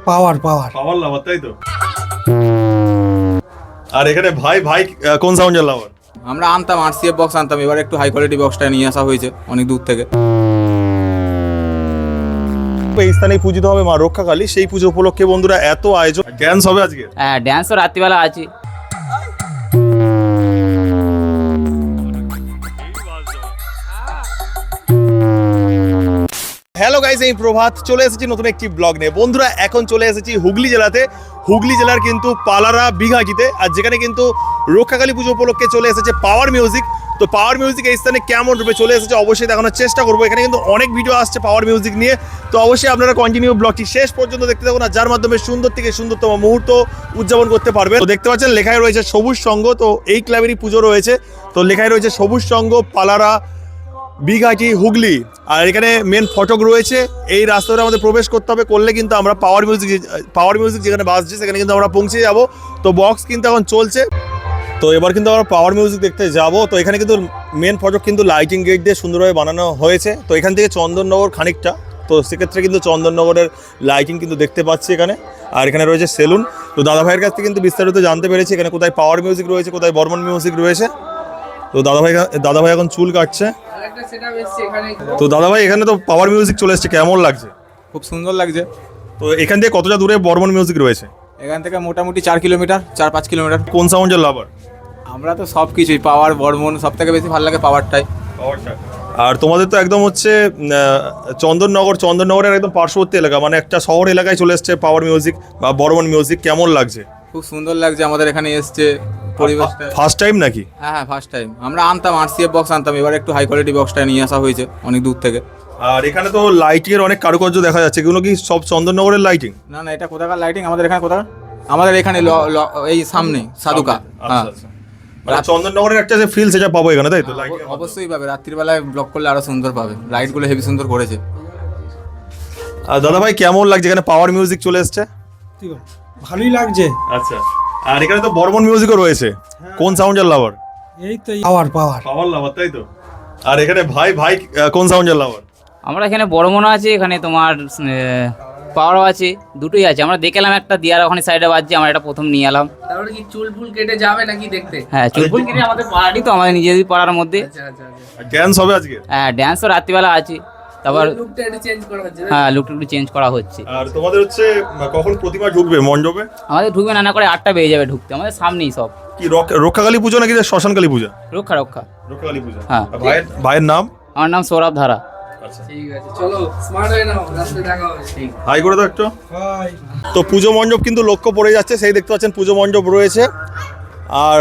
পাওয়ার পাওয়ার পাওয়ার লাভার, তাই তো? আর এখানে ভাই ভাই কোন সাউন্ডের লাভার? আমরা আনতাম আরসিএফ বক্স আনতাম, এবার একটু হাই কোয়ালিটি বক্সটা নিয়ে আসা হয়েছে অনেক দূর থেকে। এই স্থানেই পূজিত হবে মা রক্ষাকালী, সেই পুজো উপলক্ষে বন্ধুরা এত আয়োজন। ড্যান্স হবে আজকে? হ্যাঁ, ড্যান্স তো রাত্রিবেলা আছে। হ্যালো গাইস, এই প্রভাত চলে এসেছি নতুন একটি ব্লগ নিয়ে। বন্ধুরা এখন চলে এসেছি হুগলি জেলাতে, হুগলি জেলার কিন্তু পালারা বিঘাটিতে, আর যেখানে কিন্তু রক্ষাকালী পুজো উপলক্ষে চলে এসেছে পাওয়ার মিউজিক। তো পাওয়ার মিউজিক এই স্থানে কেমন রূপে চলে এসেছে অবশ্যই দেখানোর চেষ্টা করবো। এখানে কিন্তু অনেক ভিডিও আসছে পাওয়ার মিউজিক নিয়ে, তো অবশ্যই আপনারা কন্টিনিউ ব্লগটি শেষ পর্যন্ত দেখতে থাকুন, আর যার মাধ্যমে সুন্দর থেকে সুন্দরতম মুহূর্ত উদযাপন করতে পারবেন। তো দেখতে পাচ্ছেন লেখায় রয়েছে সবুজ সংঘ, তো এই ক্লাবেরই পুজো রয়েছে। তো লেখায় রয়েছে সবুজ সংঘ পালারা বিঘাটি হুগলি, আর এখানে মেন ফটক রয়েছে। এই রাস্তাটা আমাদের প্রবেশ করতে হবে, করলে কিন্তু আমরা পাওয়ার মিউজিক যেখানে বাজছে সেখানে কিন্তু আমরা পৌঁছে যাব। তো বক্স কিন্তু এখন চলছে, তো এবার কিন্তু আমরা পাওয়ার মিউজিক দেখতে যাব। তো এখানে কিন্তু মেন ফটক কিন্তু লাইটিং গেট দিয়ে সুন্দরভাবে বানানো হয়েছে। তো এখান থেকে চন্দননগর খানিকটা, তো সেক্ষেত্রে কিন্তু চন্দননগরের লাইটিং কিন্তু দেখতে পাচ্ছি এখানে। আর এখানে রয়েছে সেলুন। তো দাদাভাইয়ের কাছ থেকে কিন্তু বিস্তারিত জানতে পেরেছি এখানে কোথায় পাওয়ার মিউজিক রয়েছে, কোথায় বর্মন মিউজিক রয়েছে। তো দাদাভাই এখন চুল কাটছে। তো দাদাভাই এখানে তো পাওয়ার মিউজিক চলে এসেছে, কেমন লাগছে? খুব সুন্দর লাগছে। তো এখান থেকে কতটা দূরে বর্মন মিউজিক রয়েছে? এখান থেকে মোটামুটি 4 কিলোমিটার, 4-5 কিলোমিটার। কোন সাউন্ডের লাভার? আমরা তো সব কিছুই, পাওয়ার বর্মন, সব থেকে বেশি ভালো লাগে পাওয়ারটাই। আর তোমাদের তো একদম হচ্ছে চন্দননগরের একদম পার্শ্ববর্তী এলাকা, মানে একটা শহর এলাকায় চলে এসছে পাওয়ার মিউজিক বা বর্মন মিউজিক, কেমন লাগছে? খুব সুন্দর লাগছে, আমাদের এখানে এসছে পরিবেশটা। ফার্স্ট টাইম নাকি? হ্যাঁ, ফার্স্ট টাইম। আমরা আনতাম আরসিএফ বক্স আনতাম, এবার একটু হাই কোয়ালিটি বক্সটা নিয়ে আসা হয়েছে অনেক দূর থেকে। আর এখানে তো লাইটিং এর অনেক কারুকার্য দেখা যাচ্ছে, এগুলো কি সব চন্দননগরের লাইটিং? না না, এটা কোথাকার লাইটিং? আমাদের এখানে কোথাকার? আমাদের এখানে এই সামনে সাধুকা। হ্যাঁ, মানে চন্দননগরের একটা যে ফিল সেটা পাবো এখানে, তাই তো? অবশ্যই পাবে, রাত্রিবেলায় ব্লক করলে আরো সুন্দর পাবে, লাইটগুলো হেভি সুন্দর করেছে। আর দাদা ভাই কেমন লাগছে এখানে পাওয়ার মিউজিক চলে এসছে? ভালোই লাগছে। আচ্ছা, আর এখানে তো বর্মন মিউজিকও রয়েছে। কোন সাউন্ডের লাভার? এই তো পাওয়ার পাওয়ার পাওয়ার লাভার, তাই তো? আর এখানে ভাই ভাই কোন সাউন্ডের লাভার? আমরা এখানে বড় মনে আছে, এখানে তোমার পাওয়ারও আছে, দুটোই আছে। আমরা দেখলাম একটা দিয়ার ওখানে সাইডে বাজছে, আমরা এটা প্রথম নিয়ে এলাম। তারপরে কি চুল ফুল কেটে যাবে নাকি দেখতে? হ্যাঁ, চুলফুল কিনে আমাদের পাড়ারই, তো আমাদের নিজেদের পাড়ার মধ্যে। ড্যান্স হবে আজকে? হ্যাঁ, ড্যান্স তো রাত্রিবেলা আছে। তারপর লুকটা একটু চেঞ্জ করা হচ্ছে। হ্যাঁ, লুকটা একটু চেঞ্জ করা হচ্ছে। আর তোমাদের হচ্ছে কখন প্রতিমা ঢুকবে মণ্ডপে? আমাদের ঢুকবে না করে 8টা বেজে যাবে ঢুকতে, আমাদের সামনেই সব। কি রক্ষাকালী পুজো নাকি শ্মশানকালী পূজা? রক্ষা রক্ষা রক্ষাকালী পূজা। হ্যাঁ। ভাইয়ের নাম? আমার নাম সৌরভ ধারা। ঠিক আছে, চলো স্মার্ট হয়ে নাও, রাস্তায় দেখা হবে। ঠিক হাই করে দাও একটু। তো পুজো মণ্ডপ কিন্তু লক্ষ্য পড়ে যাচ্ছে, সেই দেখতে পাচ্ছেন পুজো মণ্ডপ রয়েছে। আর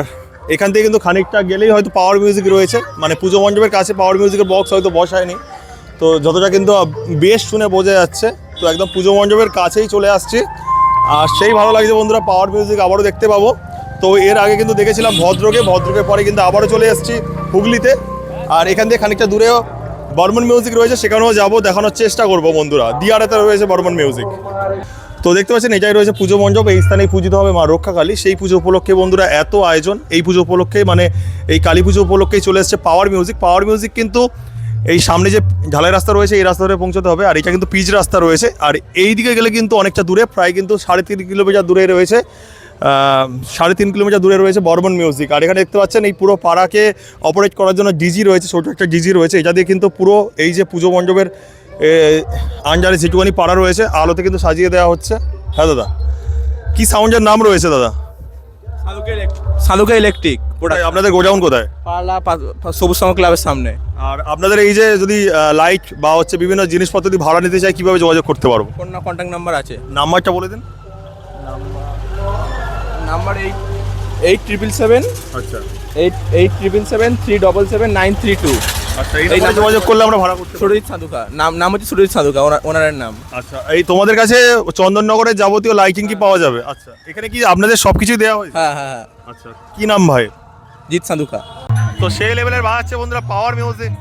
এখান থেকে কিন্তু খানিকটা গেলেই হয়তো পাওয়ার মিউজিক রয়েছে, মানে পুজো মণ্ডপের কাছে পাওয়ার মিউজিকের বক্স হয়তো বসায়নি, তো যতটা কিন্তু বেশ শুনে বোঝা যাচ্ছে। তো একদম পুজো মণ্ডপের কাছেই চলে আসছি, আর সেই ভালো লাগছে বন্ধুরা, পাওয়ার মিউজিক আবারও দেখতে পাবো। তো এর আগে কিন্তু দেখেছিলাম ভদ্রকের পরে কিন্তু আবারও চলে এসেছি হুগলিতে, আর এখান থেকে খানিকটা দূরেও বর্মন মিউজিক রয়েছে, সেখানেও যাবো, দেখানোর চেষ্টা করবো বন্ধুরা। দিয়ারাতে রয়েছে বর্মন মিউজিক। তো দেখতে পাচ্ছেন এটাই রয়েছে পুজো মণ্ডপ, এই স্থানেই পূজিত হবে মা রক্ষাকালী, সেই পুজো উপলক্ষে বন্ধুরা এত আয়োজন। এই পুজো উপলক্ষে মানে এই কালী পুজো উপলক্ষেই চলে এসছে পাওয়ার মিউজিক কিন্তু এই সামনে যে ঢালাই রাস্তা রয়েছে এই রাস্তা ধরে পৌঁছতে হবে, আর এটা কিন্তু পিচ রাস্তা রয়েছে। আর এই দিকে গেলে কিন্তু অনেকটা দূরে, প্রায় কিন্তু 3.5 কিলোমিটার দূরে রয়েছে, 3.5 কিলোমিটার দূরে রয়েছে বর্মন মিউজিক। আর এখানে দেখতে পাচ্ছেন এই পুরো পাড়াকে অপারেট করার জন্য ডিজি রয়েছে, ছোটো একটা ডিজি রয়েছে। এটা দিয়ে কিন্তু পুরো এই যে পুজো মণ্ডপের আঞ্জারে যেটুকুনি পাড়া রয়েছে আলোতে কিন্তু সাজিয়ে দেওয়া হচ্ছে। হ্যাঁ দাদা, কি সাউন্ডের নাম রয়েছে দাদা? সাধুকা ইলেকট্রিক। আপনাদের গোডাউন কোথায়? পালা সবুজ সংঘ ক্লাবের সামনে। আর আপনাদের এই যে যদি লাইট বা হচ্ছে বিভিন্ন জিনিসপত্র যদি ভাড়া নিতে চাই কিভাবে যোগাযোগ করতে পারবো? কন্ট্যাক্ট নাম্বার আছে। নাম্বারটা বলে দিন। নাম্বার 8777। আচ্ছা, 8777377932। আচ্ছা, এই নাম্বারে যোগাযোগ করলে আমরা ভাড়া করতে পারবো। সুরজিৎ সাধুকা, নাম হচ্ছে সুরজিৎ সাধুকা, ওনারের নাম। আচ্ছা, এই তোমাদের কাছে চন্দননগরের যাবতীয় লাইটিং কি পাওয়া যাবে? আচ্ছা, এখানে কি আপনাদের সব কিছুই দেওয়া হয়? হ্যাঁ হ্যাঁ হ্যাঁ। আচ্ছা, কি নাম ভাই? জিৎ সাধুকা। তো সেই লেভেলের বাজাচ্ছে বন্ধুরা power music.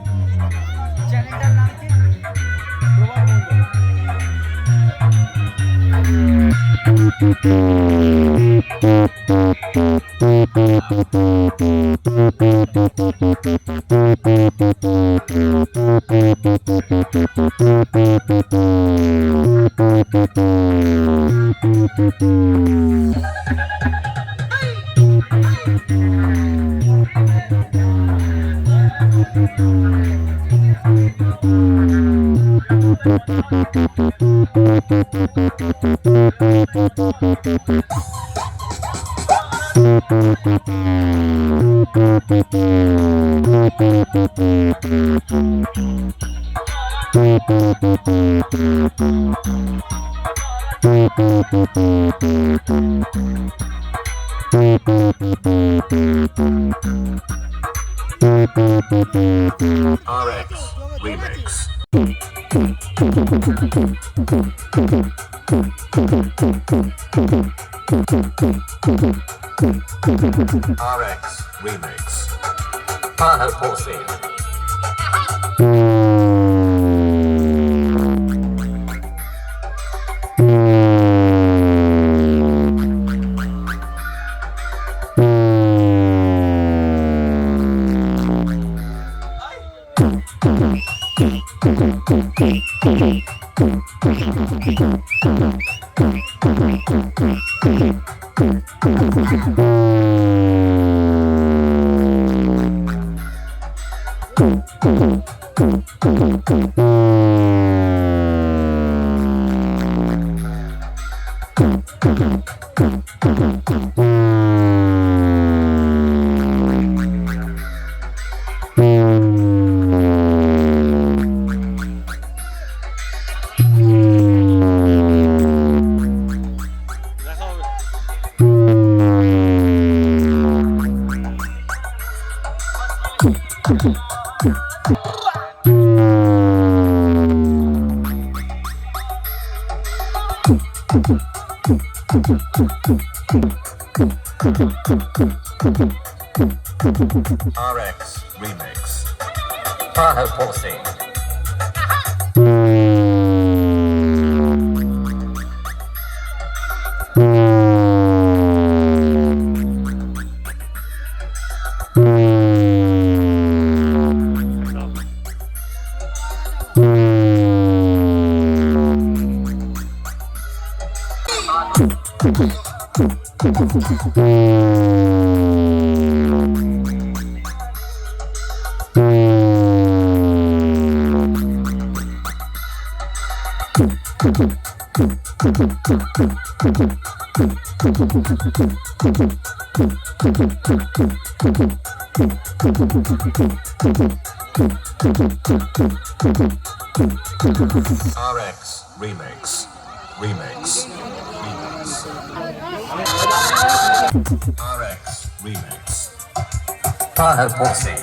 RX Remix. RX Remix. Paha Pulsi. RX Remix. Paha Pulsi. RX Remix. Remix. Remix. RX Remix. Paha Pulsi.